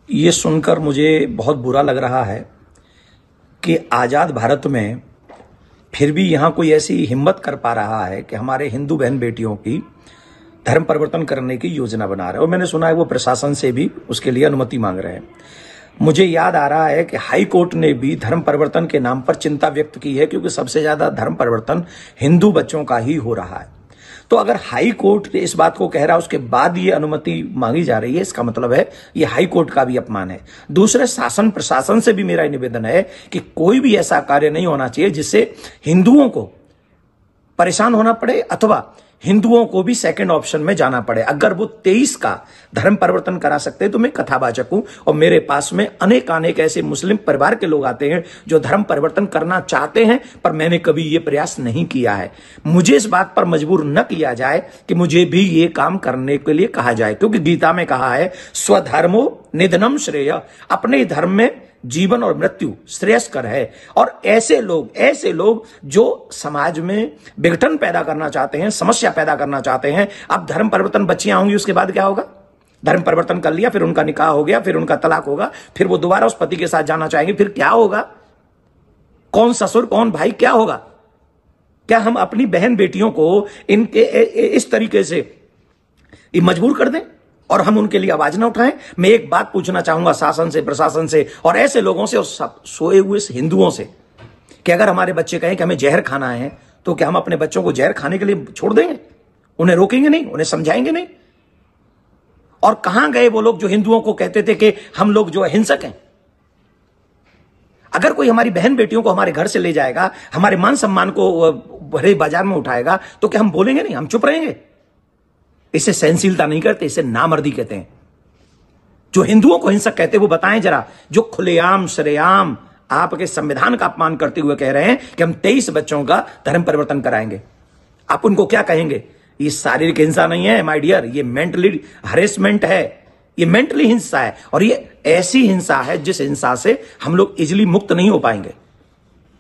ये सुनकर मुझे बहुत बुरा लग रहा है कि आज़ाद भारत में फिर भी यहाँ कोई ऐसी हिम्मत कर पा रहा है कि हमारे हिंदू बहन बेटियों की धर्म परिवर्तन करने की योजना बना रहे हैं। और मैंने सुना है वो प्रशासन से भी उसके लिए अनुमति मांग रहे हैं। मुझे याद आ रहा है कि हाई कोर्ट ने भी धर्म परिवर्तन के नाम पर चिंता व्यक्त की है, क्योंकि सबसे ज्यादा धर्म परिवर्तन हिंदू बच्चों का ही हो रहा है। तो अगर हाई कोर्ट इस बात को कह रहा है, उसके बाद ये अनुमति मांगी जा रही है, इसका मतलब है ये हाई कोर्ट का भी अपमान है। दूसरे शासन प्रशासन से भी मेरा निवेदन है कि कोई भी ऐसा कार्य नहीं होना चाहिए जिससे हिंदुओं को परेशान होना पड़े अथवा हिंदुओं को भी सेकंड ऑप्शन में जाना पड़े। अगर वो 23 का धर्म परिवर्तन करा सकते हैं तो मैं कथावाचक हूं, और मेरे पास में अनेक ऐसे मुस्लिम परिवार के लोग आते हैं जो धर्म परिवर्तन करना चाहते हैं, पर मैंने कभी ये प्रयास नहीं किया है। मुझे इस बात पर मजबूर न किया जाए कि मुझे भी ये काम करने के लिए कहा जाए, क्योंकि गीता में कहा है स्वधर्मो निधनम श्रेय, अपने धर्म में जीवन और मृत्यु श्रेयस्कर है। और ऐसे लोग जो समाज में विघटन पैदा करना चाहते हैं, समस्या पैदा करना चाहते हैं। अब धर्म परिवर्तन बच्चियां होंगी, उसके बाद क्या होगा? धर्म परिवर्तन कर लिया, फिर उनका निकाह हो गया, फिर उनका तलाक होगा, फिर वो दोबारा उस पति के साथ जाना चाहेंगे, फिर क्या होगा? कौन ससुर कौन भाई, क्या होगा? क्या हम अपनी बहन बेटियों को इनके इस तरीके से मजबूर कर दें और हम उनके लिए आवाज ना उठाएं? मैं एक बात पूछना चाहूंगा शासन से, प्रशासन से और ऐसे लोगों से और सब सोए हुए हिंदुओं से कि अगर हमारे बच्चे कहें कि हमें जहर खाना है, तो क्या हम अपने बच्चों को जहर खाने के लिए छोड़ देंगे? उन्हें रोकेंगे नहीं, उन्हें समझाएंगे नहीं? और कहां गए वो लोग जो हिंदुओं को कहते थे कि हम लोग जो हिंसक हैं? अगर कोई हमारी बहन बेटियों को हमारे घर से ले जाएगा, हमारे मान सम्मान को भरे बाजार में उठाएगा, तो क्या हम बोलेंगे नहीं? हम चुप रहेंगे? इसे सहनशीलता नहीं कहते, इसे नामर्दी कहते हैं। जो हिंदुओं को हिंसक कहते हैं वो बताएं जरा, जो खुलेआम सरेआम आपके संविधान का अपमान करते हुए कह रहे हैं कि हम 23 बच्चों का धर्म परिवर्तन कराएंगे, आप उनको क्या कहेंगे? ये शारीरिक हिंसा नहीं है माय डियर, ये मेंटली हरेसमेंट है, ये मेंटली हिंसा है। और ये ऐसी हिंसा है जिस हिंसा से हम लोग इजिली मुक्त नहीं हो पाएंगे।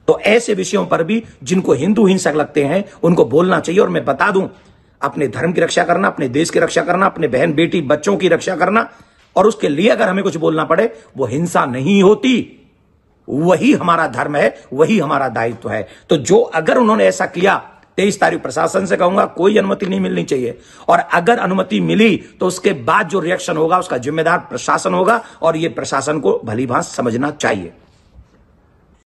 तो ऐसे विषयों पर भी जिनको हिंदू हिंसक लगते हैं उनको बोलना चाहिए। और मैं बता दूं, अपने धर्म की रक्षा करना, अपने देश की रक्षा करना, अपने बहन बेटी बच्चों की रक्षा करना, और उसके लिए अगर हमें कुछ बोलना पड़े, वो हिंसा नहीं होती, वही हमारा धर्म है, वही हमारा दायित्व है। तो जो अगर उन्होंने ऐसा किया, 23 तारीख प्रशासन से कहूंगा कोई अनुमति नहीं मिलनी चाहिए, और अगर अनुमति मिली तो उसके बाद जो रिएक्शन होगा उसका जिम्मेदार प्रशासन होगा, और यह प्रशासन को भलीभांति समझना चाहिए।